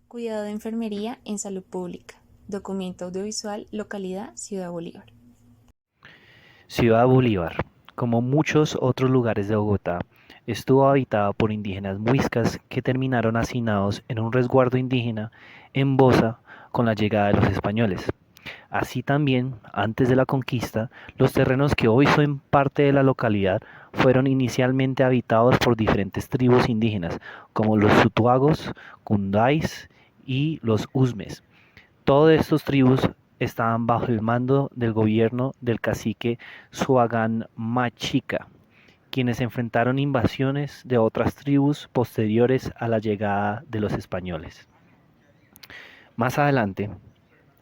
Cuidado de enfermería en salud pública. Documento audiovisual, localidad Ciudad Bolívar. Ciudad Bolívar, como muchos otros lugares de Bogotá, estuvo habitada por indígenas muiscas que terminaron hacinados en un resguardo indígena en Bosa con la llegada de los españoles. Así también, antes de la conquista, los terrenos que hoy son parte de la localidad fueron inicialmente habitados por diferentes tribus indígenas, como los Sutuagos, Cundáis y los Usmes. Todas estas tribus estaban bajo el mando del gobierno del cacique Suagan Machica, quienes enfrentaron invasiones de otras tribus posteriores a la llegada de los españoles. Más adelante,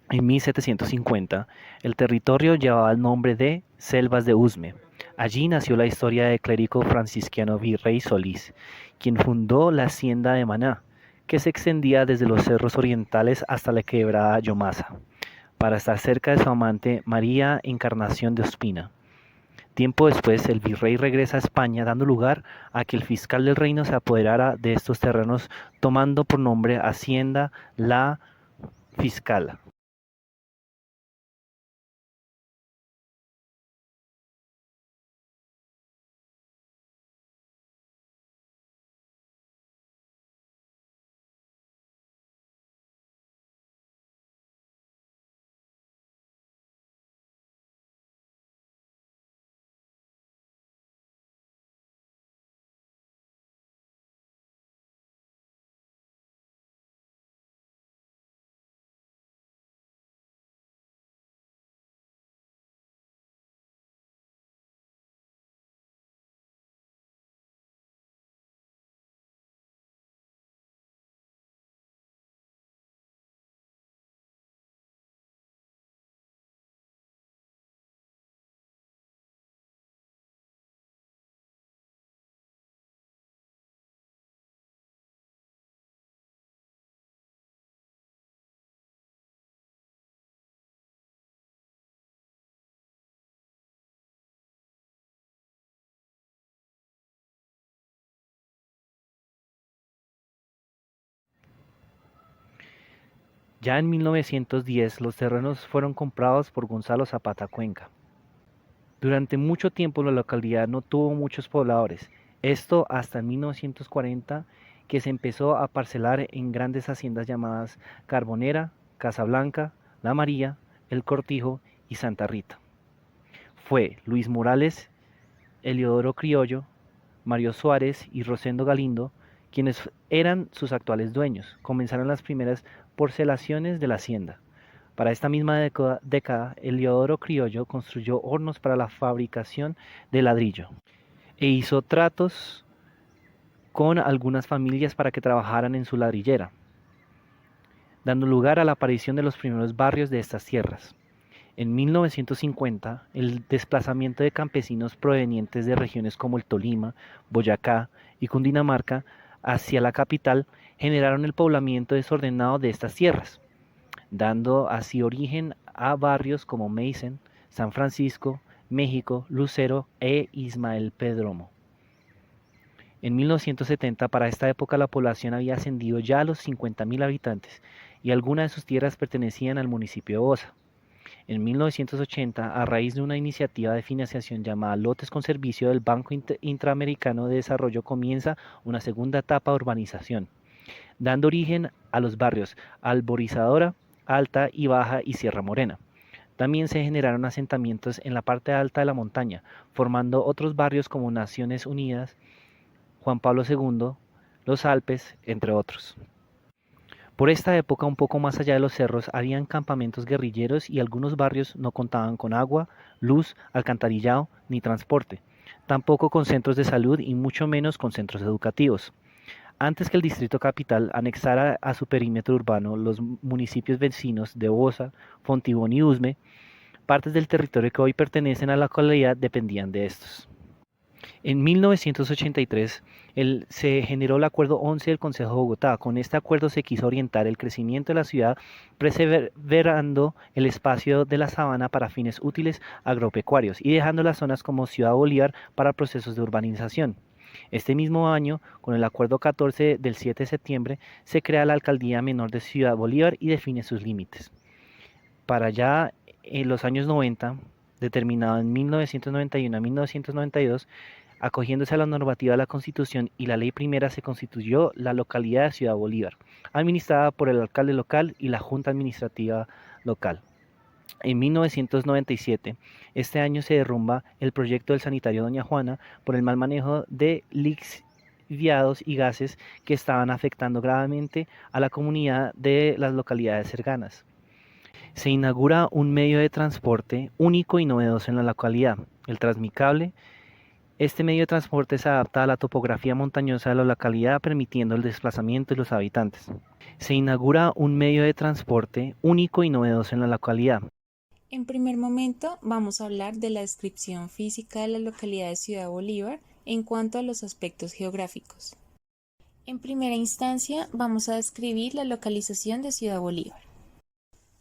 en 1750, el territorio llevaba el nombre de Selvas de Usme. Allí nació la historia del clérigo franciscano Virrey Solís, quien fundó la hacienda de Maná, que se extendía desde los cerros orientales hasta la quebrada Yomasa, para estar cerca de su amante María Encarnación de Ospina. Tiempo después, el virrey regresa a España, dando lugar a que el fiscal del reino se apoderara de estos terrenos, tomando por nombre Hacienda La Fiscal. Ya en 1910 los terrenos fueron comprados por Gonzalo Zapata Cuenca. Durante mucho tiempo la localidad no tuvo muchos pobladores, esto hasta 1940, que se empezó a parcelar en grandes haciendas llamadas Carbonera, Casablanca, La María, El Cortijo y Santa Rita. Fue Luis Morales, Eliodoro Criollo, Mario Suárez y Rosendo Galindo quienes eran sus actuales dueños. Comenzaron las primeras porcelaciones de la hacienda. Para esta misma década, Eliodoro Criollo construyó hornos para la fabricación de ladrillo e hizo tratos con algunas familias para que trabajaran en su ladrillera, dando lugar a la aparición de los primeros barrios de estas tierras. En 1950, el desplazamiento de campesinos provenientes de regiones como el Tolima, Boyacá y Cundinamarca hacia la capital generaron el poblamiento desordenado de estas tierras, dando así origen a barrios como Meissen, San Francisco, México, Lucero e Ismael Pedromo. En 1970, para esta época, la población había ascendido ya a los 50.000 habitantes y algunas de sus tierras pertenecían al municipio de Osa. En 1980, a raíz de una iniciativa de financiación llamada Lotes con Servicio del Banco Interamericano de Desarrollo, comienza una segunda etapa de urbanización, dando origen a los barrios Alborizadora, Alta y Baja y Sierra Morena. También se generaron asentamientos en la parte alta de la montaña, formando otros barrios como Naciones Unidas, Juan Pablo II, Los Alpes, entre otros. Por esta época, un poco más allá de los cerros, habían campamentos guerrilleros y algunos barrios no contaban con agua, luz, alcantarillado ni transporte, tampoco con centros de salud y mucho menos con centros educativos. Antes que el Distrito Capital anexara a su perímetro urbano los municipios vecinos de Bosa, Fontibón y Usme, partes del territorio que hoy pertenecen a la localidad dependían de estos. En 1983 se generó el Acuerdo 11 del Consejo de Bogotá. Con este acuerdo se quiso orientar el crecimiento de la ciudad, preservando el espacio de la sabana para fines útiles agropecuarios y dejando las zonas como Ciudad Bolívar para procesos de urbanización. Este mismo año, con el Acuerdo 14 del 7 de septiembre, se crea la Alcaldía Menor de Ciudad Bolívar y define sus límites. Para allá, en los años 90, determinado en 1991 a 1992, acogiéndose a la normativa de la Constitución y la Ley Primera, se constituyó la localidad de Ciudad Bolívar, administrada por el alcalde local y la Junta Administrativa local. En 1997, este año se derrumba el proyecto del sanitario Doña Juana por el mal manejo de lixiviados y gases que estaban afectando gravemente a la comunidad de las localidades cercanas. Se inaugura un medio de transporte único y novedoso en la localidad, el Transmicable. Este medio de transporte se adapta a la topografía montañosa de la localidad, permitiendo el desplazamiento de los habitantes. Se inaugura un medio de transporte único y novedoso en la localidad. En primer momento vamos a hablar de la descripción física de la localidad de Ciudad Bolívar en cuanto a los aspectos geográficos. En primera instancia vamos a describir la localización de Ciudad Bolívar.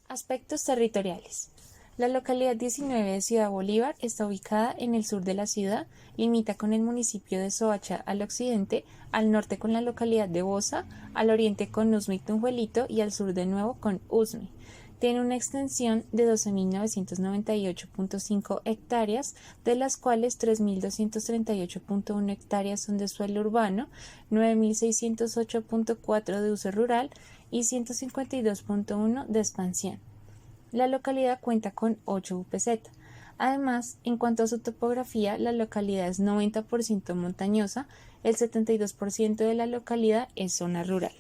Aspectos territoriales. La localidad 19 de Ciudad Bolívar está ubicada en el sur de la ciudad, limita con el municipio de Soacha al occidente, al norte con la localidad de Bosa, al oriente con Usme y Tunjuelito y al sur de nuevo con Usme. Tiene una extensión de 12.998.5 hectáreas, de las cuales 3.238.1 hectáreas son de suelo urbano, 9.608.4 de uso rural y 152.1 de expansión. La localidad cuenta con 8 UPZ. Además, en cuanto a su topografía, la localidad es 90% montañosa, el 72% de la localidad es zona rural.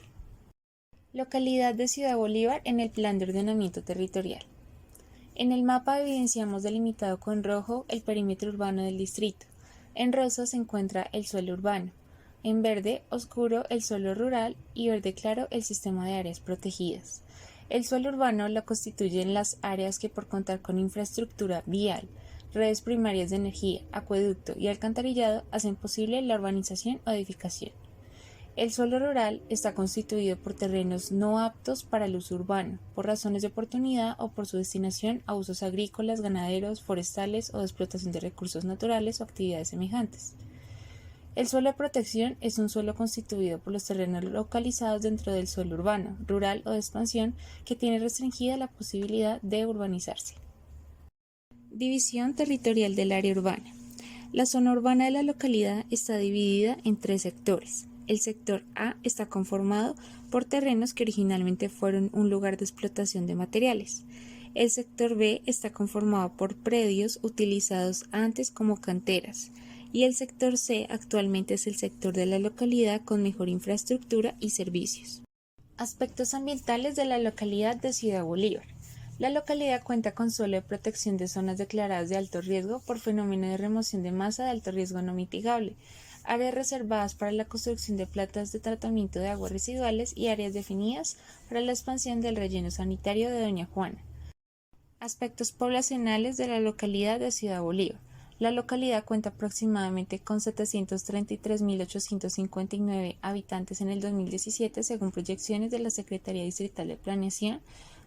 Localidad de Ciudad Bolívar en el Plan de Ordenamiento Territorial. En el mapa evidenciamos delimitado con rojo el perímetro urbano del distrito. En rosa se encuentra el suelo urbano. En verde oscuro el suelo rural y verde claro el sistema de áreas protegidas. El suelo urbano lo constituyen las áreas que, por contar con infraestructura vial, redes primarias de energía, acueducto y alcantarillado, hacen posible la urbanización o edificación. El suelo rural está constituido por terrenos no aptos para el uso urbano, por razones de oportunidad o por su destinación a usos agrícolas, ganaderos, forestales o de explotación de recursos naturales o actividades semejantes. El suelo de protección es un suelo constituido por los terrenos localizados dentro del suelo urbano, rural o de expansión que tiene restringida la posibilidad de urbanizarse. División territorial del área urbana. La zona urbana de la localidad está dividida en 3 sectores. El sector A está conformado por terrenos que originalmente fueron un lugar de explotación de materiales. El sector B está conformado por predios utilizados antes como canteras. Y el sector C actualmente es el sector de la localidad con mejor infraestructura y servicios. Aspectos ambientales de la localidad de Ciudad Bolívar. La localidad cuenta con suelo de protección de zonas declaradas de alto riesgo por fenómeno de remoción de masa de alto riesgo no mitigable, áreas reservadas para la construcción de plantas de tratamiento de aguas residuales y áreas definidas para la expansión del relleno sanitario de Doña Juana. Aspectos poblacionales de la localidad de Ciudad Bolívar. La localidad cuenta aproximadamente con 733.859 habitantes en el 2017 según proyecciones de la Secretaría Distrital de Planeación,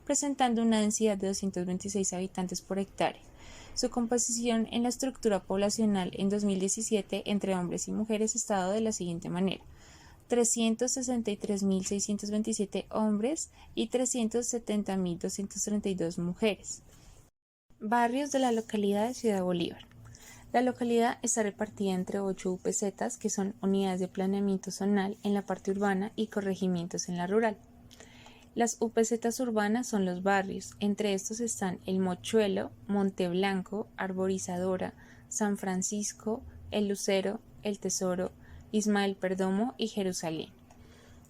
presentando una densidad de 226 habitantes por hectárea. Su composición en la estructura poblacional en 2017 entre hombres y mujeres está dado de la siguiente manera: 363.627 hombres y 370.232 mujeres. Barrios de la localidad de Ciudad Bolívar. La localidad está repartida entre 8 UPZs, que son unidades de planeamiento zonal en la parte urbana y corregimientos en la rural. Las UPZs urbanas son los barrios, entre estos están El Mochuelo, Monte Blanco, Arborizadora, San Francisco, El Lucero, El Tesoro, Ismael Perdomo y Jerusalén.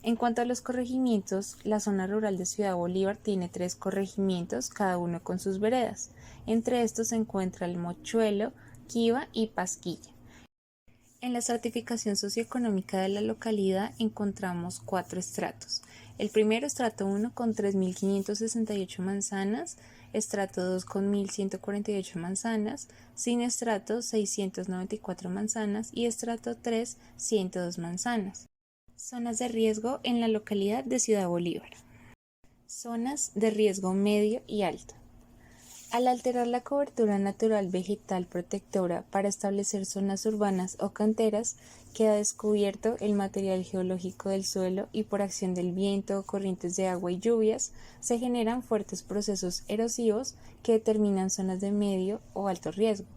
En cuanto a los corregimientos, la zona rural de Ciudad Bolívar tiene 3 corregimientos, cada uno con sus veredas. Entre estos se encuentra El Mochuelo, Quiva y Pasquilla. En la estratificación socioeconómica de la localidad encontramos 4 estratos. El primero, estrato 1, con 3.568 manzanas, estrato 2 con 1.148 manzanas, sin estrato 694 manzanas y estrato 3, 102 manzanas. Zonas de riesgo en la localidad de Ciudad Bolívar. Zonas de riesgo medio y alto. Al alterar la cobertura natural vegetal protectora para establecer zonas urbanas o canteras, queda descubierto el material geológico del suelo y por acción del viento, corrientes de agua y lluvias, se generan fuertes procesos erosivos que determinan zonas de medio o alto riesgo.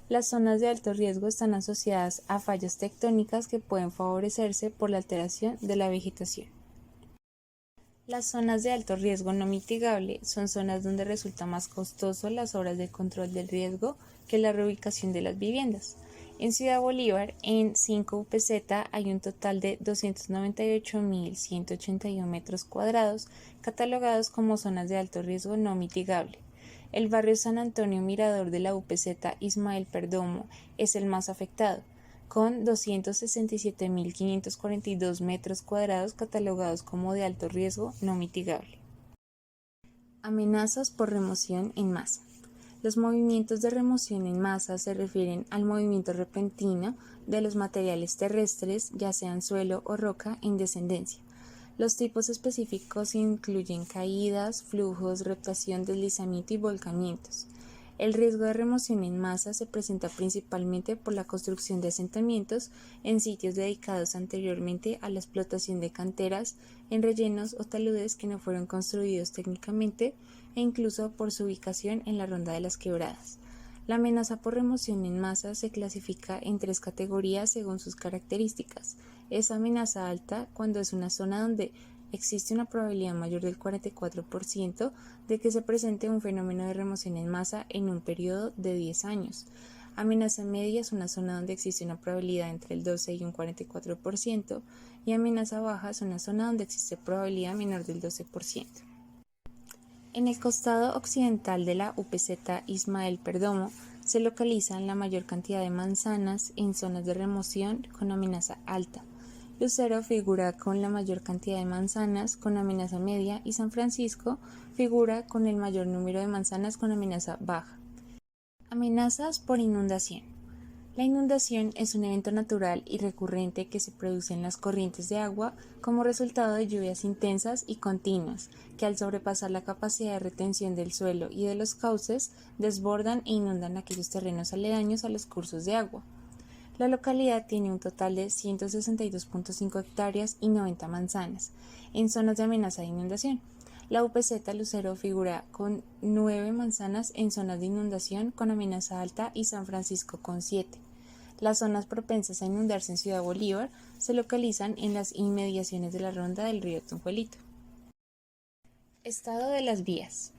Las zonas de alto riesgo están asociadas a fallas tectónicas que pueden favorecerse por la alteración de la vegetación. Las zonas de alto riesgo no mitigable son zonas donde resulta más costoso las obras de control del riesgo que la reubicación de las viviendas. En Ciudad Bolívar, en 5 UPZ hay un total de 298.181 metros cuadrados catalogados como zonas de alto riesgo no mitigable. El barrio San Antonio Mirador de la UPZ Ismael Perdomo es el más afectado, con 267.542 metros cuadrados catalogados como de alto riesgo no mitigable. Amenazas por remoción en masa. Los movimientos de remoción en masa se refieren al movimiento repentino de los materiales terrestres, ya sean suelo o roca, en descendencia. Los tipos específicos incluyen caídas, flujos, rotación, deslizamiento y volcamientos. El riesgo de remoción en masa se presenta principalmente por la construcción de asentamientos en sitios dedicados anteriormente a la explotación de canteras, en rellenos o taludes que no fueron construidos técnicamente e incluso por su ubicación en la ronda de las quebradas. La amenaza por remoción en masa se clasifica en 3 categorías según sus características. Es amenaza alta cuando es una zona donde existe una probabilidad mayor del 44% de que se presente un fenómeno de remoción en masa en un periodo de 10 años. Amenaza media es una zona donde existe una probabilidad entre el 12 y un 44%, y amenaza baja es una zona donde existe probabilidad menor del 12%. En el costado occidental de la UPZ Ismael Perdomo se localizan la mayor cantidad de manzanas en zonas de remoción con amenaza alta. Lucero figura con la mayor cantidad de manzanas con amenaza media y San Francisco figura con el mayor número de manzanas con amenaza baja. Amenazas por inundación. La inundación es un evento natural y recurrente que se produce en las corrientes de agua como resultado de lluvias intensas y continuas, que al sobrepasar la capacidad de retención del suelo y de los cauces, desbordan e inundan aquellos terrenos aledaños a los cursos de agua. La localidad tiene un total de 162.5 hectáreas y 90 manzanas, en zonas de amenaza de inundación. La UPZ Lucero figura con 9 manzanas en zonas de inundación con amenaza alta y San Francisco con 7. Las zonas propensas a inundarse en Ciudad Bolívar se localizan en las inmediaciones de la ronda del río Tunjuelito. Estado de las vías.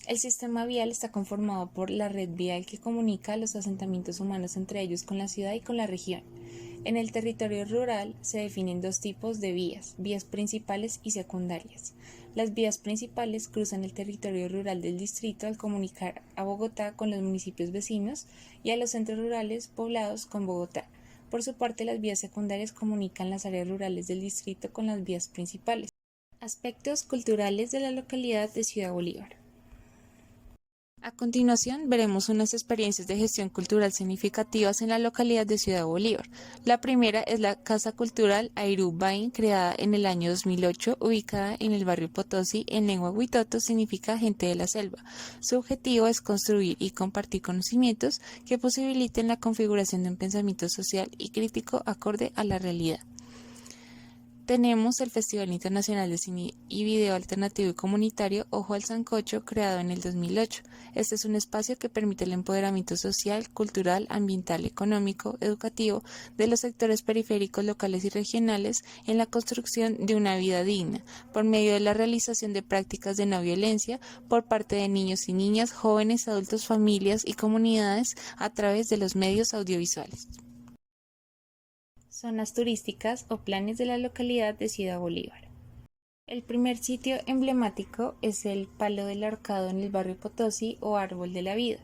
El sistema vial está conformado por la red vial que comunica los asentamientos humanos entre ellos con la ciudad y con la región. En el territorio rural se definen 2 tipos de vías principales y secundarias. Las vías principales cruzan el territorio rural del distrito al comunicar a Bogotá con los municipios vecinos y a los centros rurales poblados con Bogotá. Por su parte, las vías secundarias comunican las áreas rurales del distrito con las vías principales. Aspectos culturales de la localidad de Ciudad Bolívar. A continuación, veremos unas experiencias de gestión cultural significativas en la localidad de Ciudad Bolívar. La primera es la Casa Cultural Airú Bain, creada en el año 2008, ubicada en el barrio Potosí, en lengua huitoto significa gente de la selva. Su objetivo es construir y compartir conocimientos que posibiliten la configuración de un pensamiento social y crítico acorde a la realidad. Tenemos el Festival Internacional de Cine y Video Alternativo y Comunitario Ojo al Sancocho, creado en el 2008. Este es un espacio que permite el empoderamiento social, cultural, ambiental, económico, educativo de los sectores periféricos locales y regionales en la construcción de una vida digna, por medio de la realización de prácticas de no violencia por parte de niños y niñas, jóvenes, adultos, familias y comunidades a través de los medios audiovisuales. Zonas turísticas o planes de la localidad de Ciudad Bolívar. El primer sitio emblemático es el Palo del Ahorcado en el barrio Potosí o Árbol de la Vida.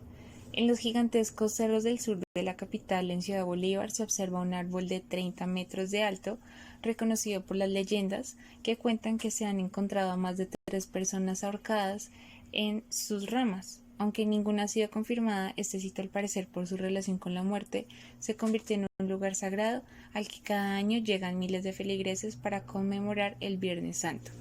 En los gigantescos cerros del sur de la capital, en Ciudad Bolívar, se observa un árbol de 30 metros de alto, reconocido por las leyendas que cuentan que se han encontrado a más de 3 personas ahorcadas en sus ramas. Aunque ninguna ha sido confirmada, este sitio, al parecer por su relación con la muerte, se convirtió en un lugar sagrado al que cada año llegan miles de feligreses para conmemorar el Viernes Santo.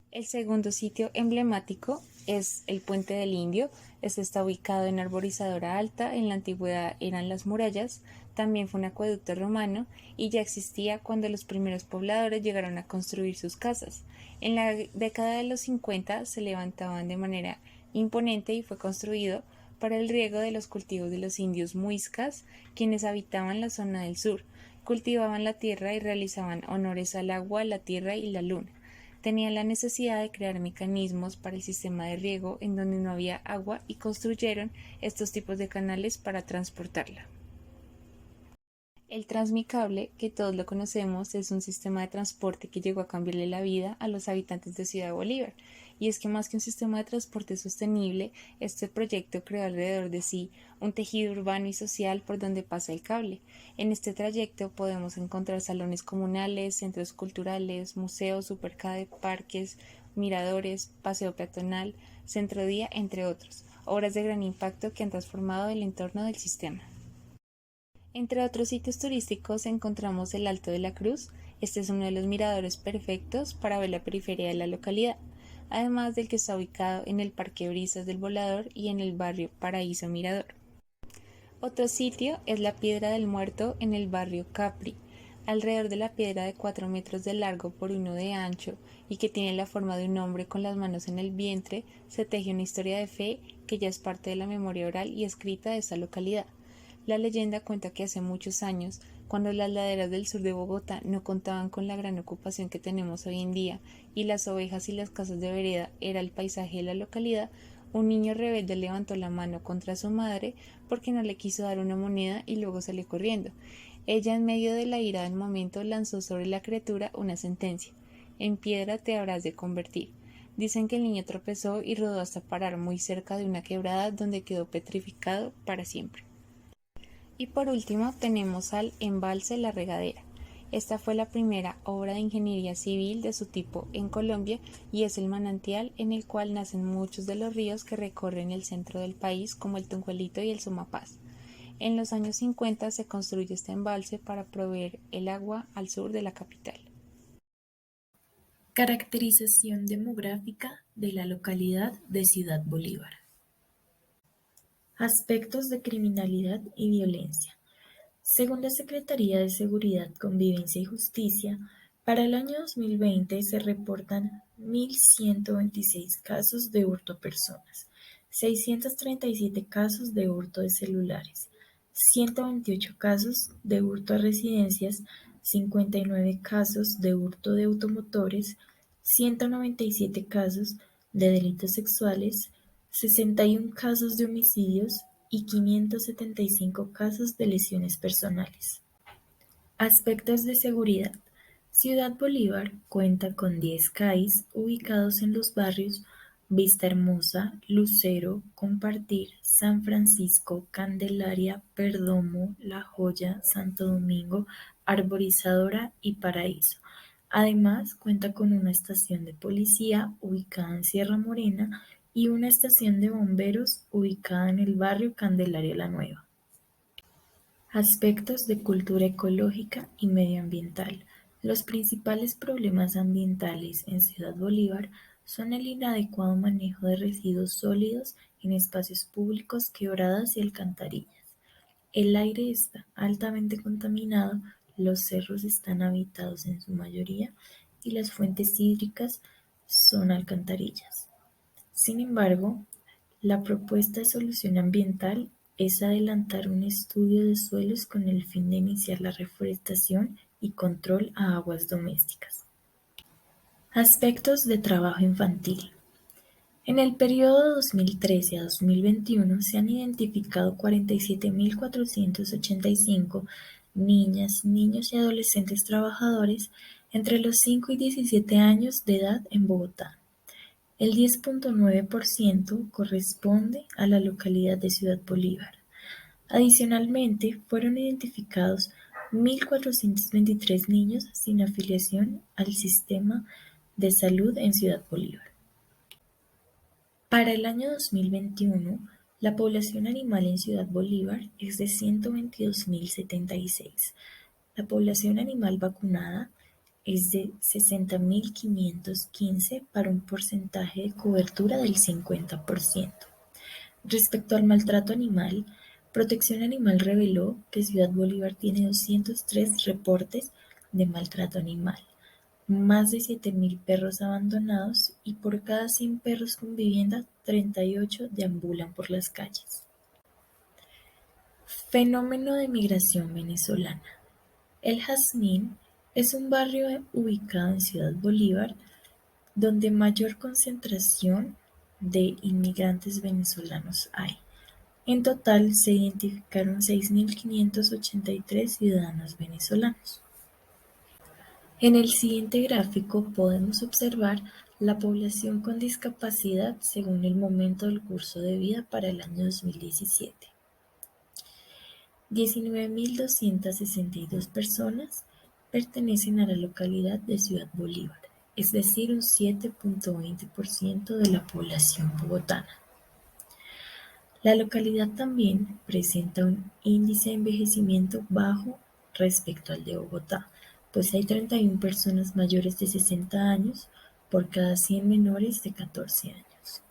El segundo sitio emblemático es el Puente del Indio. Este está ubicado en Arborizadora Alta, en la antigüedad eran las murallas, también fue un acueducto romano y ya existía cuando los primeros pobladores llegaron a construir sus casas. En la década de los 50 se levantaban de manera imponente y fue construido para el riego de los cultivos de los indios muiscas, quienes habitaban la zona del sur, cultivaban la tierra y realizaban honores al agua, la tierra y la luna. Tenían la necesidad de crear mecanismos para el sistema de riego en donde no había agua y construyeron estos tipos de canales para transportarla. El Transmicable, que todos lo conocemos, es un sistema de transporte que llegó a cambiarle la vida a los habitantes de Ciudad Bolívar. Y es que más que un sistema de transporte sostenible, este proyecto creó alrededor de sí un tejido urbano y social por donde pasa el cable. En este trayecto podemos encontrar salones comunales, centros culturales, museos, supercade, parques, miradores, paseo peatonal, centro día, entre otros, obras de gran impacto que han transformado el entorno del sistema. Entre otros sitios turísticos encontramos el Alto de la Cruz. Este es uno de los miradores perfectos para ver la periferia de la localidad, además del que está ubicado en el Parque Brisas del Volador y en el barrio Paraíso Mirador. Otro sitio es la Piedra del Muerto en el barrio Capri. Alrededor de la piedra de 4 metros de largo por 1 de ancho y que tiene la forma de un hombre con las manos en el vientre, se teje una historia de fe que ya es parte de la memoria oral y escrita de esta localidad. La leyenda cuenta que hace muchos años, cuando las laderas del sur de Bogotá no contaban con la gran ocupación que tenemos hoy en día y las ovejas y las casas de vereda era el paisaje de la localidad, un niño rebelde levantó la mano contra su madre porque no le quiso dar una moneda y luego salió corriendo. Ella, en medio de la ira del momento, lanzó sobre la criatura una sentencia: en piedra te habrás de convertir. Dicen que el niño tropezó y rodó hasta parar muy cerca de una quebrada donde quedó petrificado para siempre. Y por último tenemos al embalse La Regadera. Esta fue la primera obra de ingeniería civil de su tipo en Colombia y es el manantial en el cual nacen muchos de los ríos que recorren el centro del país, como el Tunjuelito y el Sumapaz. En los años 50 se construye este embalse para proveer el agua al sur de la capital. Caracterización demográfica de la localidad de Ciudad Bolívar. Aspectos de criminalidad y violencia. Según la Secretaría de Seguridad, Convivencia y Justicia, para el año 2020 se reportan 1.126 casos de hurto a personas, 637 casos de hurto de celulares, 128 casos de hurto a residencias, 59 casos de hurto de automotores, 197 casos de delitos sexuales, 61 casos de homicidios y 575 casos de lesiones personales. Aspectos de seguridad. Ciudad Bolívar cuenta con 10 CAIs ubicados en los barrios Vista Hermosa, Lucero, Compartir, San Francisco, Candelaria, Perdomo, La Joya, Santo Domingo, Arborizadora y Paraíso. Además, cuenta con una estación de policía ubicada en Sierra Morena y una estación de bomberos ubicada en el barrio Candelaria La Nueva. Aspectos de cultura ecológica y medioambiental. Los principales problemas ambientales en Ciudad Bolívar son el inadecuado manejo de residuos sólidos en espacios públicos, quebradas y alcantarillas. El aire está altamente contaminado, los cerros están habitados en su mayoría y las fuentes hídricas son alcantarillas. Sin embargo, la propuesta de solución ambiental es adelantar un estudio de suelos con el fin de iniciar la reforestación y control a aguas domésticas. Aspectos de trabajo infantil. En el periodo 2013 a 2021 se han identificado 47.485 niñas, niños y adolescentes trabajadores entre los 5 y 17 años de edad en Bogotá. El 10.9% corresponde a la localidad de Ciudad Bolívar. Adicionalmente, fueron identificados 1.423 niños sin afiliación al sistema de salud en Ciudad Bolívar. Para el año 2021, la población animal en Ciudad Bolívar es de 122.076. La población animal vacunada es de 60.515 para un porcentaje de cobertura del 50%. Respecto al maltrato animal, Protección Animal reveló que Ciudad Bolívar tiene 203 reportes de maltrato animal, más de 7.000 perros abandonados y por cada 100 perros con vivienda, 38 deambulan por las calles. Fenómeno de migración venezolana. El Jazmín es un barrio ubicado en Ciudad Bolívar donde mayor concentración de inmigrantes venezolanos hay. En total se identificaron 6.583 ciudadanos venezolanos. En el siguiente gráfico podemos observar la población con discapacidad según el momento del curso de vida para el año 2017. 19.262 personas pertenecen a la localidad de Ciudad Bolívar, es decir, un 7.20% de la población bogotana. La localidad también presenta un índice de envejecimiento bajo respecto al de Bogotá, pues hay 31 personas mayores de 60 años por cada 100 menores de 14 años.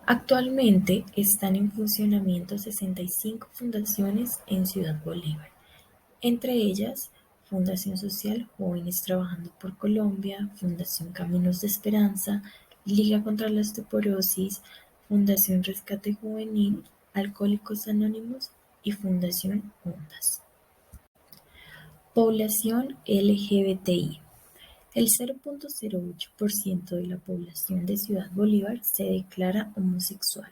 Actualmente están en funcionamiento 65 fundaciones en Ciudad Bolívar, entre ellas Fundación Social Jóvenes Trabajando por Colombia, Fundación Caminos de Esperanza, Liga contra la Osteoporosis, Fundación Rescate Juvenil, Alcohólicos Anónimos y Fundación Ondas. Población LGBTI. El 0.08% de la población de Ciudad Bolívar se declara homosexual,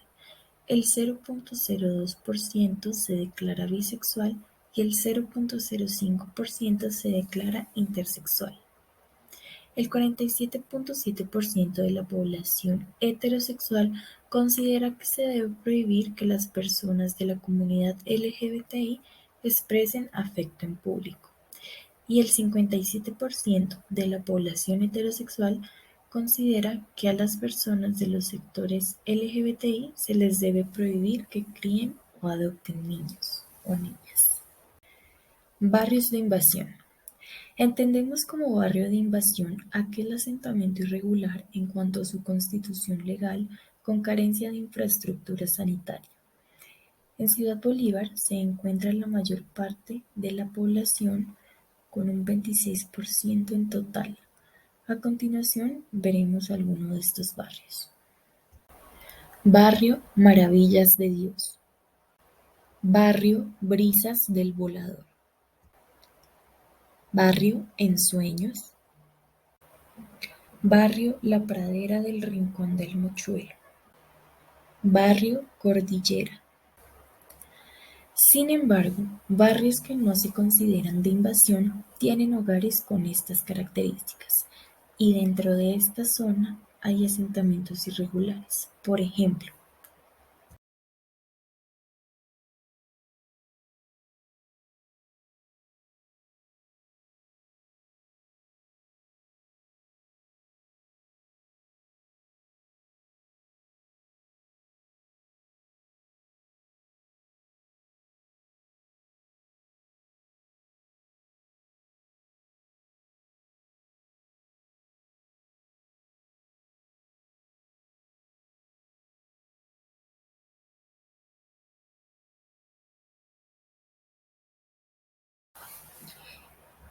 el 0.02% se declara bisexual y el 0.05% se declara intersexual. El 47.7% de la población heterosexual considera que se debe prohibir que las personas de la comunidad LGBTI expresen afecto en público, y el 57% de la población heterosexual considera que a las personas de los sectores LGBTI se les debe prohibir que críen o adopten niños o niñas. Barrios de invasión. Entendemos como barrio de invasión aquel asentamiento irregular en cuanto a su constitución legal con carencia de infraestructura sanitaria. En Ciudad Bolívar se encuentra la mayor parte de la población con un 26% en total. A continuación veremos algunos de estos barrios. Barrio Maravillas de Dios. Barrio Brisas del Volador. Barrio Ensueños. Barrio La Pradera del Rincón del Mochuelo. Barrio Cordillera. Sin embargo, barrios que no se consideran de invasión tienen hogares con estas características, y dentro de esta zona hay asentamientos irregulares. Por ejemplo,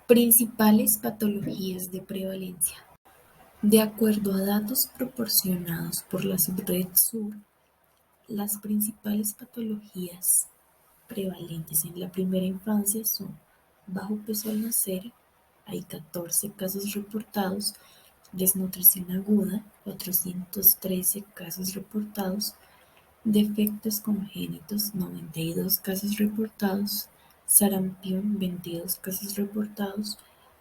principales patologías de prevalencia. De acuerdo a datos proporcionados por la Subred Sur, las principales patologías prevalentes en la primera infancia son bajo peso al nacer, hay 14 casos reportados; desnutrición aguda, 413 casos reportados; defectos congénitos, 92 casos reportados; sarampión, 22 casos reportados;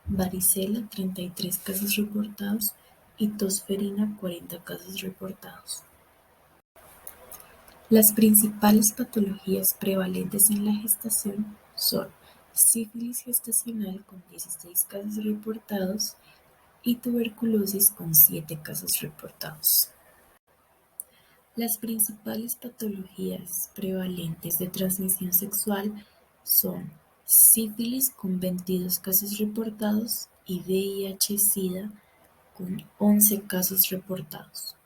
varicela, 33 casos reportados; y tosferina, 40 casos reportados. Las principales patologías prevalentes en la gestación son sífilis gestacional con 16 casos reportados y tuberculosis con 7 casos reportados. Las principales patologías prevalentes de transmisión sexual son sífilis con 22 casos reportados y VIH-Sida con 11 casos reportados.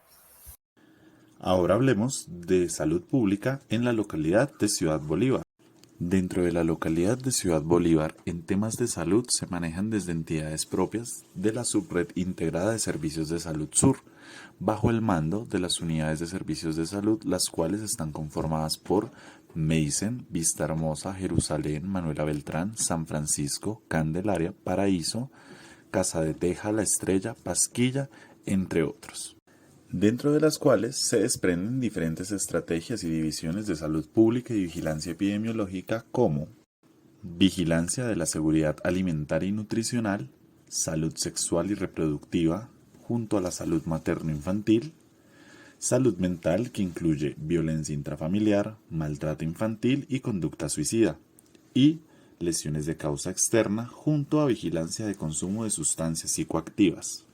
Ahora hablemos de salud pública en la localidad de Ciudad Bolívar. Dentro de la localidad de Ciudad Bolívar, en temas de salud se manejan desde entidades propias de la Subred Integrada de Servicios de Salud Sur, bajo el mando de las unidades de servicios de salud, las cuales están conformadas por Meisen, Vista Hermosa, Jerusalén, Manuela Beltrán, San Francisco, Candelaria, Paraíso, Casa de Teja, La Estrella, Pasquilla, entre otros, dentro de las cuales se desprenden diferentes estrategias y divisiones de salud pública y vigilancia epidemiológica como vigilancia de la seguridad alimentaria y nutricional, salud sexual y reproductiva, junto a la salud materno-infantil, salud mental que incluye violencia intrafamiliar, maltrato infantil y conducta suicida, y lesiones de causa externa junto a vigilancia de consumo de sustancias psicoactivas.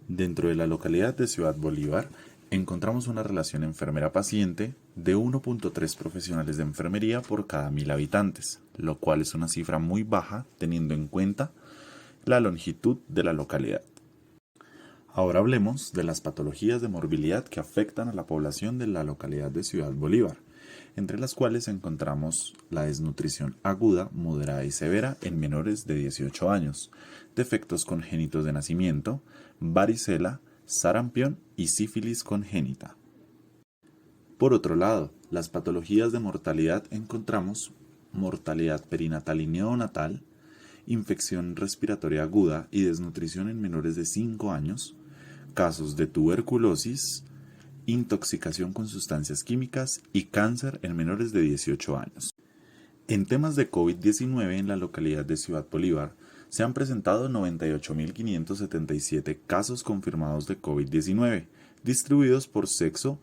Dentro de la localidad de Ciudad Bolívar encontramos una relación enfermera-paciente de 1.3 profesionales de enfermería por cada 1.000 habitantes, lo cual es una cifra muy baja teniendo en cuenta la longitud de la localidad. Ahora hablemos de las patologías de morbilidad que afectan a la población de la localidad de Ciudad Bolívar, entre las cuales encontramos la desnutrición aguda, moderada y severa en menores de 18 años, defectos congénitos de nacimiento, varicela, sarampión y sífilis congénita. Por otro lado, las patologías de mortalidad encontramos mortalidad perinatal y neonatal, infección respiratoria aguda y desnutrición en menores de 5 años, casos de tuberculosis, intoxicación con sustancias químicas y cáncer en menores de 18 años. En temas de COVID-19 en la localidad de Ciudad Bolívar se han presentado 98.577 casos confirmados de COVID-19, distribuidos por sexo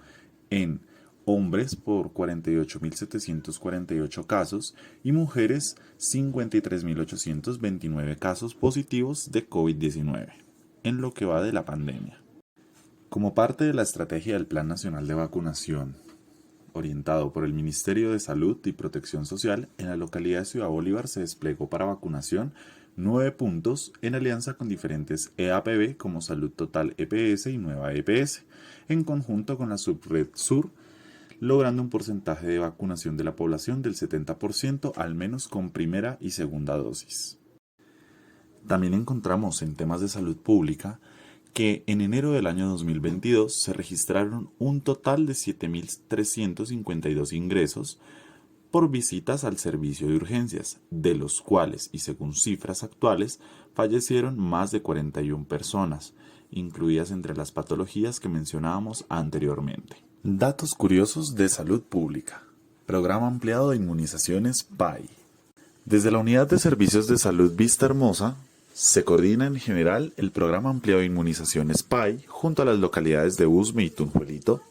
en hombres por 48.748 casos y mujeres 53.829 casos positivos de COVID-19 en lo que va de la pandemia. Como parte de la estrategia del Plan Nacional de Vacunación, orientado por el Ministerio de Salud y Protección Social, en la localidad de Ciudad Bolívar se desplegó para vacunación 9 puntos en alianza con diferentes EAPB como Salud Total EPS y Nueva EPS, en conjunto con la Subred Sur, logrando un porcentaje de vacunación de la población del 70% al menos con primera y segunda dosis. También encontramos en temas de salud pública que en enero del año 2022 se registraron un total de 7.352 ingresos por visitas al servicio de urgencias, de los cuales, y según cifras actuales, fallecieron más de 41 personas, incluidas entre las patologías que mencionábamos anteriormente. Datos curiosos de salud pública. Programa ampliado de inmunizaciones PAI. Desde la Unidad de Servicios de Salud Vista Hermosa, se coordina en general el Programa Ampliado de Inmunizaciones PAI junto a las localidades de Usme y Tunjuelito,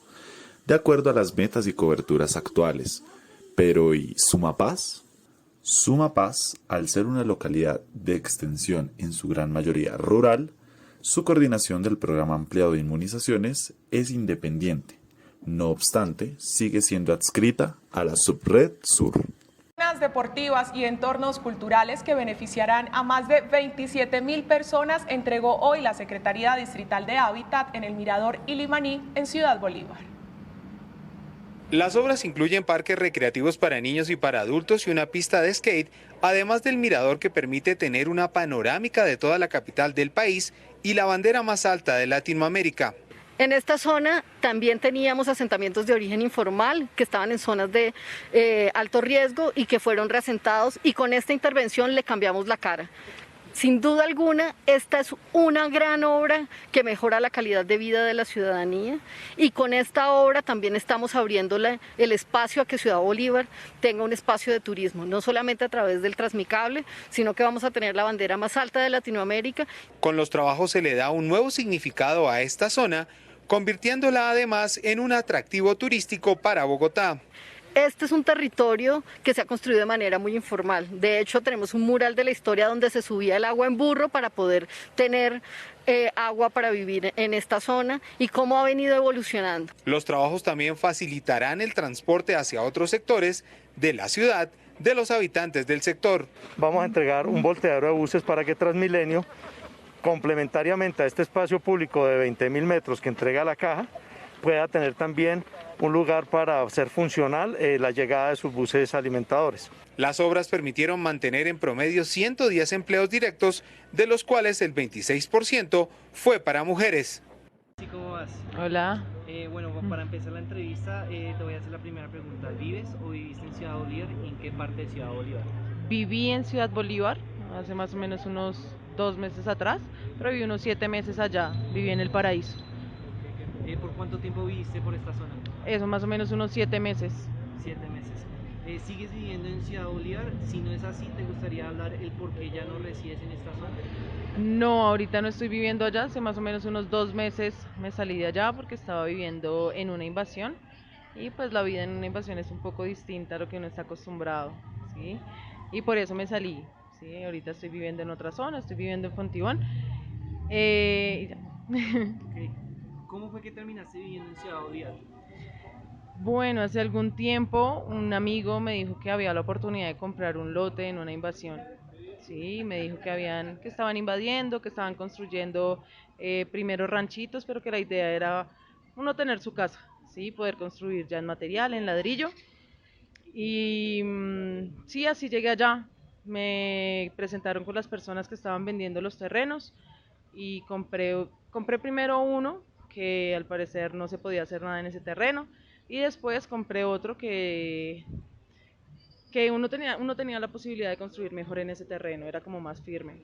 de acuerdo a las metas y coberturas actuales. Pero ¿y Sumapaz? Sumapaz, al ser una localidad de extensión en su gran mayoría rural, su coordinación del Programa Ampliado de Inmunizaciones es independiente. No obstante, sigue siendo adscrita a la Subred Sur. Deportivas y entornos culturales que beneficiarán a más de 27.000 personas entregó hoy la Secretaría Distrital de Hábitat en el Mirador Ilimaní en Ciudad Bolívar. Las obras incluyen parques recreativos para niños y para adultos y una pista de skate, además del mirador que permite tener una panorámica de toda la capital del país y la bandera más alta de Latinoamérica. En esta zona también teníamos asentamientos de origen informal que estaban en zonas de alto riesgo y que fueron reasentados, y con esta intervención le cambiamos la cara. Sin duda alguna, esta es una gran obra que mejora la calidad de vida de la ciudadanía, y con esta obra también estamos abriéndole el espacio a que Ciudad Bolívar tenga un espacio de turismo, no solamente a través del Transmicable, sino que vamos a tener la bandera más alta de Latinoamérica. Con los trabajos se le da un nuevo significado a esta zona, convirtiéndola además en un atractivo turístico para Bogotá. Este es un territorio que se ha construido de manera muy informal. De hecho, tenemos un mural de la historia donde se subía el agua en burro para poder tener agua para vivir en esta zona, y cómo ha venido evolucionando. Los trabajos también facilitarán el transporte hacia otros sectores de la ciudad de los habitantes del sector. Vamos a entregar un volteadero de buses para que Transmilenio, complementariamente a este espacio público de 20.000 metros que entrega la caja, pueda tener también un lugar para hacer funcional la llegada de sus buses alimentadores. Las obras permitieron mantener en promedio 110 empleos directos, de los cuales el 26% fue para mujeres. ¿Cómo vas? Hola. Bueno, para empezar la entrevista, te voy a hacer la primera pregunta. ¿Vives o viviste en Ciudad Bolívar y en qué parte de Ciudad Bolívar? Viví en Ciudad Bolívar hace más o menos unos 2 meses atrás, pero viví unos 7 meses allá, viví en El Paraíso. ¿Por cuánto tiempo viviste por esta zona? Eso, más o menos unos 7 meses. 7 meses. ¿Sigues viviendo en Ciudad Bolívar? Si no es así, ¿te gustaría hablar el por qué ya no resides en esta zona? No, ahorita no estoy viviendo allá, hace más o menos unos 2 meses me salí de allá porque estaba viviendo en una invasión y pues la vida en una invasión es un poco distinta a lo que uno está acostumbrado, ¿sí? Y por eso me salí, ¿sí? Ahorita estoy viviendo en otra zona, estoy viviendo en Fontibón. Y ya. Okay. ¿Cómo fue que terminaste viviendo en Ciudad Bolívar? Bueno, hace algún tiempo un amigo me dijo que había la oportunidad de comprar un lote en una invasión. Sí, me dijo que estaban invadiendo, que estaban construyendo primero ranchitos, pero que la idea era uno tener su casa, sí, poder construir ya en material, en ladrillo. Y sí, así llegué allá. Me presentaron con las personas que estaban vendiendo los terrenos y compré primero uno que al parecer no se podía hacer nada en ese terreno y después compré otro que uno tenía la posibilidad de construir mejor en ese terreno, era como más firme.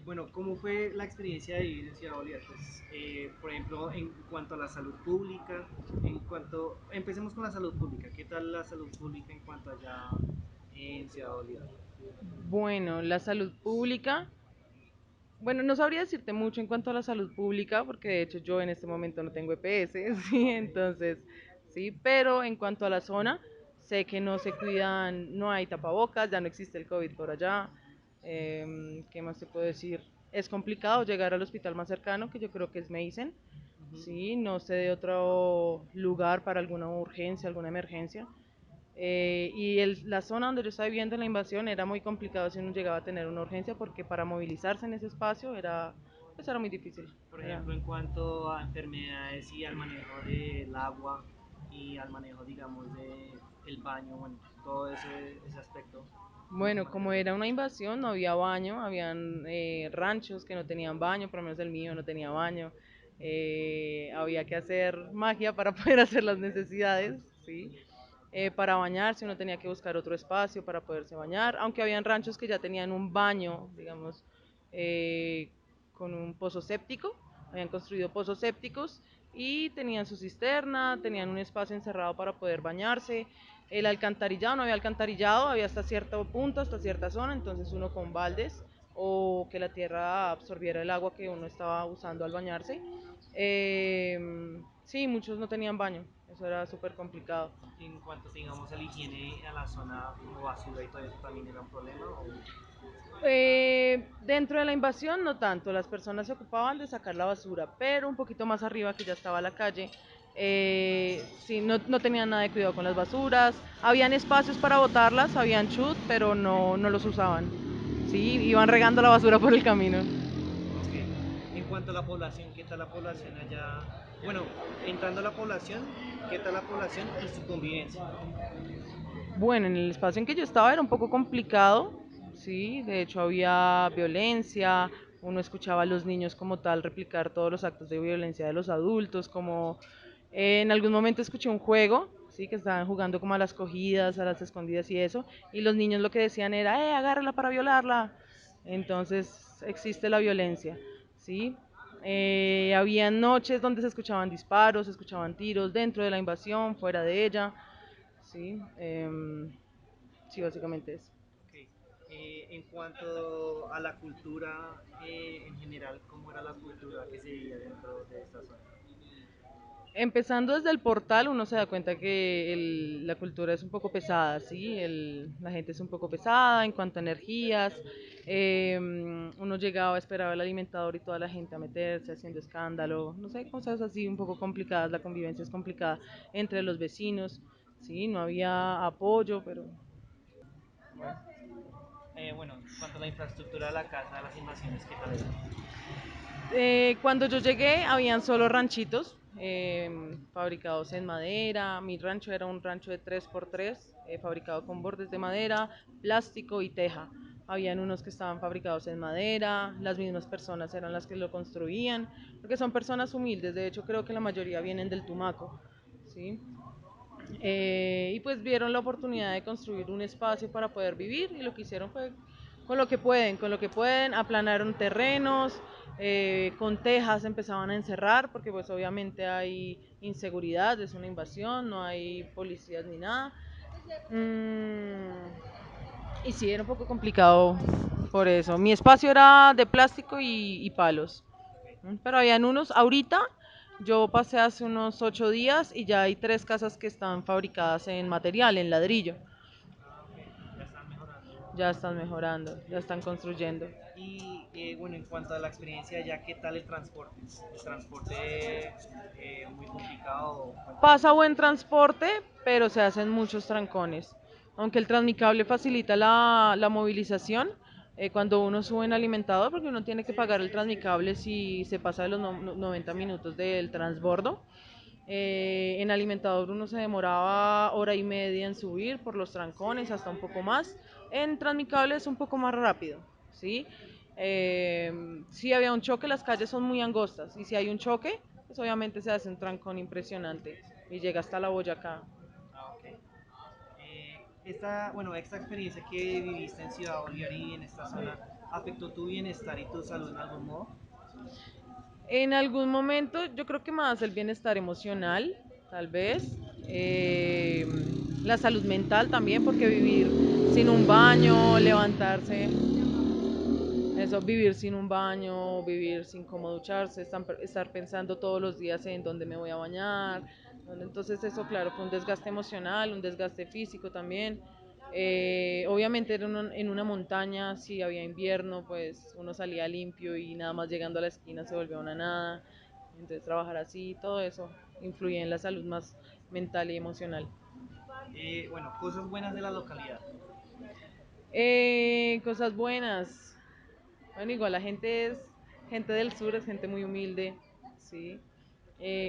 Bueno, ¿cómo fue la experiencia de vivir en Ciudad Bolívar? Pues, por ejemplo, en cuanto a la salud pública, empecemos con la salud pública. ¿Qué tal la salud pública en cuanto allá en Ciudad Bolívar? Bueno, la salud pública, bueno, no sabría decirte mucho en cuanto a la salud pública, porque de hecho yo en este momento no tengo EPS, sí, entonces, sí, pero en cuanto a la zona, sé que no se cuidan, no hay tapabocas, ya no existe el COVID por allá. ¿Qué más te puedo decir? Es complicado llegar al hospital más cercano, que yo creo que es Meisen, sí, no sé de otro lugar para alguna urgencia, alguna emergencia. La zona donde yo estaba viviendo en la invasión era muy complicado si uno llegaba a tener una urgencia porque para movilizarse en ese espacio pues era muy difícil. Por ejemplo, en cuanto a enfermedades y al manejo del agua y al manejo, digamos, del baño, bueno, todo ese aspecto. Bueno, como era una invasión, no había baño, habían ranchos que no tenían baño, por lo menos el mío no tenía baño. Había que hacer magia para poder hacer las necesidades, ¿sí? Para bañarse uno tenía que buscar otro espacio para poderse bañar, aunque habían ranchos que ya tenían un baño, digamos, eh, con un pozo séptico, habían construido pozos sépticos y tenían su cisterna, tenían un espacio encerrado para poder bañarse. El alcantarillado, no había alcantarillado, había hasta cierto punto, hasta cierta zona, entonces uno con baldes o que la tierra absorbiera el agua que uno estaba usando al bañarse. Sí, muchos no tenían baño, eso era súper complicado. En cuanto, digamos, a la higiene a la zona como basura y todo eso, ¿también era un problema? Dentro de la invasión no tanto, las personas se ocupaban de sacar la basura, pero un poquito más arriba que ya estaba la calle, sí, no tenían nada de cuidado con las basuras, habían espacios para botarlas, habían chut, pero no los usaban, sí, iban regando la basura por el camino. Okay. En cuanto a la población, ¿qué tal la población allá? Bueno, entrando a la población, ¿qué tal la población y su convivencia? Bueno, en el espacio en que yo estaba era un poco complicado, sí, de hecho había violencia, uno escuchaba a los niños como tal replicar todos los actos de violencia de los adultos, como en algún momento escuché un juego, sí, que estaban jugando como a las cogidas, a las escondidas y eso, y los niños lo que decían era, agárrala para violarla. Entonces existe la violencia, sí. Había noches donde se escuchaban disparos, se escuchaban tiros dentro de la invasión, fuera de ella. Sí, sí, básicamente eso. Okay. En cuanto a la cultura en general, ¿cómo era la cultura que se vivía dentro de esta zona? Empezando desde el portal, uno se da cuenta que la cultura es un poco pesada, ¿sí? La gente es un poco pesada en cuanto a energías. Uno llegaba, esperaba el alimentador y toda la gente a meterse, haciendo escándalo, no sé, cosas así un poco complicadas. La convivencia es complicada entre los vecinos. ¿sí? No había apoyo, pero Bueno, en cuanto a la infraestructura de la casa, las invasiones, ¿qué tal era? Cuando yo llegué habían solo ranchitos fabricados en madera. Mi rancho era un rancho de 3x3, fabricado con bordes de madera, plástico y teja. Habían unos que estaban fabricados en madera, las mismas personas eran las que lo construían, porque son personas humildes, de hecho creo que la mayoría vienen del Tumaco, ¿sí? Y pues vieron la oportunidad de construir un espacio para poder vivir y lo que hicieron fue con lo que pueden, aplanaron terrenos, con tejas empezaban a encerrar porque pues obviamente hay inseguridad, es una invasión, no hay policías ni nada. Y sí, era un poco complicado por eso. Mi espacio era de plástico y palos. Pero habían unos, ahorita yo pasé hace unos 8 días y ya hay 3 casas que están fabricadas en material, en ladrillo. Ya están mejorando. Ya están mejorando, ya están construyendo. Y bueno, en cuanto a la experiencia allá, ¿qué tal el transporte? ¿El transporte muy complicado? Pasa buen transporte, pero se hacen muchos trancones. Aunque el Transmicable facilita la movilización, cuando uno sube en alimentador, porque uno tiene que pagar el Transmicable si se pasa de los 90 minutos del transbordo. En alimentador uno se demoraba hora y media en subir por los trancones, hasta un poco más. En Transmicable es un poco más rápido, ¿sí? Si había un choque, las calles son muy angostas, y si hay un choque, pues obviamente se hace un trancón impresionante y llega hasta la Boyacá. Ok. Bueno, esta experiencia que viviste en Ciudad Bolívar y en esta zona, ¿afectó tu bienestar y tu salud en algún modo? En algún momento, yo creo que más el bienestar emocional, tal vez, eh, la salud mental también, porque vivir sin un baño, levantarse, eso, vivir sin un baño, vivir sin cómo ducharse, estar pensando todos los días en dónde me voy a bañar. Entonces eso, claro, fue un desgaste emocional, un desgaste físico también. Obviamente era en una montaña, si había invierno, pues uno salía limpio y nada más llegando a la esquina se volvía una nada. Entonces trabajar así, todo eso influye en la salud más mental y emocional. Bueno, cosas buenas de la localidad. Cosas buenas. Bueno, igual la gente es gente del sur, es gente muy humilde, ¿sí?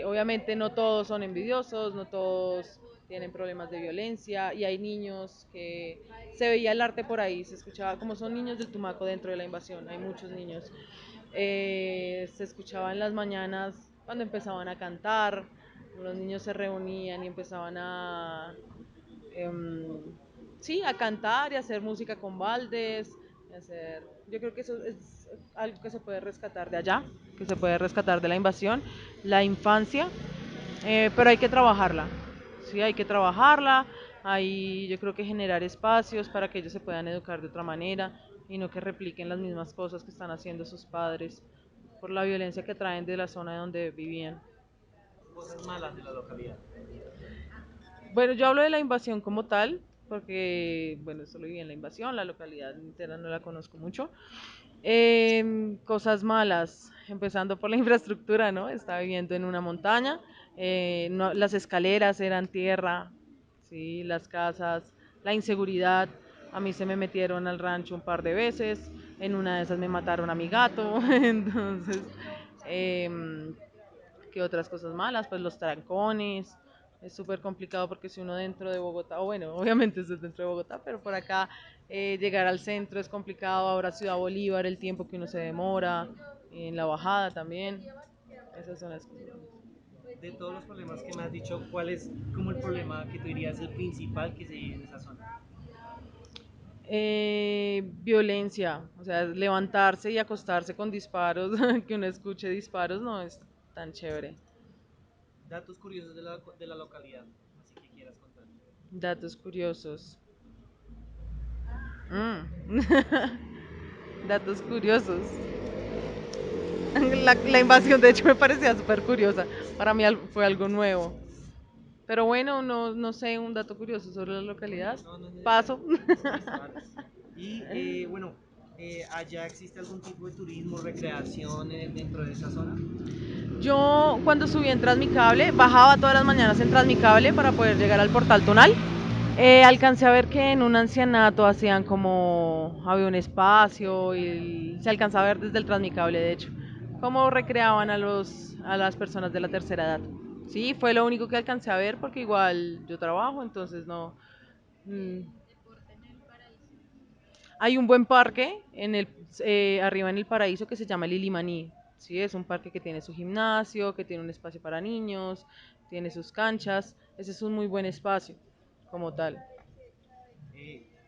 Obviamente no todos son envidiosos, no todos tienen problemas de violencia y hay niños que se veía el arte por ahí, se escuchaba, como son niños del Tumaco dentro de la invasión, hay muchos niños. Se escuchaba en las mañanas cuando empezaban a cantar, los niños se reunían y empezaban em, sí, a cantar y a hacer música con baldes, yo creo que eso es algo que se puede rescatar de allá, que se puede rescatar de la invasión, la infancia, pero hay que trabajarla, sí, hay que trabajarla, hay yo creo que generar espacios para que ellos se puedan educar de otra manera y no que repliquen las mismas cosas que están haciendo sus padres por la violencia que traen de la zona donde vivían. Cosas malas de la localidad. Bueno, yo hablo de la invasión como tal, porque, bueno, solo viví en la invasión, la localidad entera no la conozco mucho. Cosas malas, empezando por la infraestructura, ¿no? Estaba viviendo en una montaña, las escaleras eran tierra, ¿sí? Las casas, la inseguridad. A mí se me metieron al rancho un par de veces, en una de esas me mataron a mi gato, entonces, ¿qué otras cosas malas? Pues los trancones, es súper complicado porque si uno dentro de Bogotá, o bueno, obviamente eso es dentro de Bogotá, pero por acá llegar al centro es complicado, ahora Ciudad Bolívar, el tiempo que uno se demora, en la bajada también, esas son las cosas. De todos los problemas que me has dicho, ¿cuál es como el problema que tú dirías el principal que se vive en esa zona? Violencia, o sea, levantarse y acostarse con disparos, que uno escuche disparos no es tan chévere. Datos curiosos de la localidad, así que quieras contar. Datos curiosos. Datos curiosos. La invasión, de hecho, me parecía súper curiosa. Para mí fue algo nuevo. Pero bueno, no sé un dato curioso sobre la localidad. No, no es Paso. necesario. Listo, dale. Y bueno, ¿Allá existe algún tipo de turismo, recreación dentro de esa zona? Yo cuando subí en Transmicable, bajaba todas las mañanas en Transmicable para poder llegar al Portal Tunal. Alcancé a ver que en un ancianato hacían como, había un espacio y se alcanzaba a ver desde el Transmicable, de hecho, cómo recreaban a las personas de la tercera edad. Sí, fue lo único que alcancé a ver porque igual yo trabajo, entonces no. mm, Hay un buen parque arriba en el Paraíso que se llama el Ilimaní. Sí, es un parque que tiene su gimnasio, que tiene un espacio para niños, tiene sus canchas. Ese es un muy buen espacio como tal.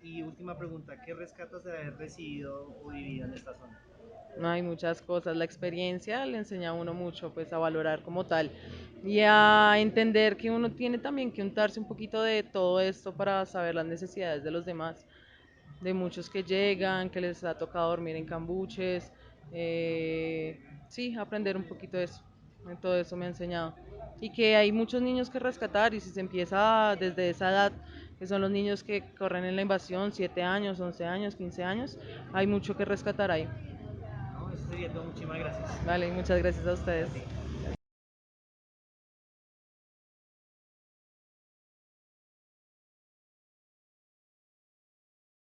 Y última pregunta, ¿qué rescatas de haber residido o vivido en esta zona? No hay muchas cosas. La experiencia le enseña a uno mucho, pues a valorar como tal y a entender que uno tiene también que untarse un poquito de todo esto para saber las necesidades de los demás, de muchos que llegan, que les ha tocado dormir en cambuches. Sí, aprender un poquito de eso. Todo eso me ha enseñado. Y que hay muchos niños que rescatar y si se empieza desde esa edad, que son los niños que corren en la invasión, 7 años, 11 años, 15 años, hay mucho que rescatar ahí. No, eso sería todo. Muchísimas gracias. Vale, muchas gracias a ustedes.